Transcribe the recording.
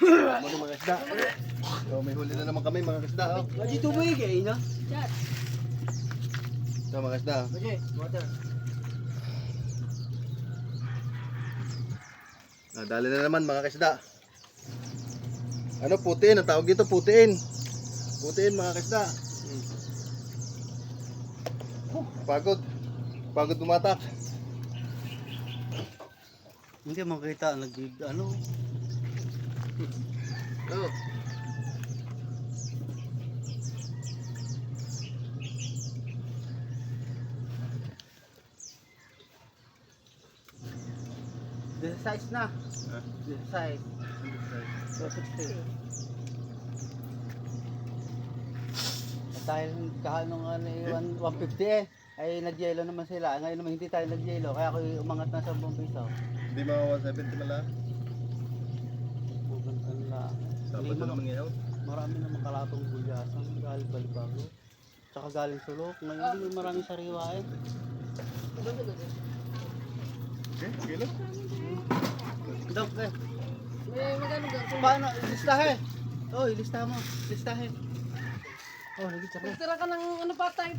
Mga isda. So, may huli na naman kami mga isda. Oh. Dito mo higay, no? So, mga isda. Okay, water. Dali na naman mga isda. Ano, putiin. Ang tawag dito, putiin. Putiin mga isda. Pagod. Pagod tumatak. Hindi makita, ano? Oh. This size na. This size. So, 60. Dahil kahanong 150 ay nag-yelo naman sila. Ngayon naman hindi tayo nag-yelo, kaya ako umangat na sa 10 piso. Hindi mga 170 mala. Pupuntan lang. Sabado naman ngayon. Marami naman kalatong bulyasan, galing Balibago. Tsaka galing Sulok. Ngayon hindi maraming sariwa eh. Okay, kilo. Dok eh. May magano ganito. Paano? Listahe. Oh, ilista mo. Listahe. Oh, nagitsaka. Magtira ka ng ano pa tayo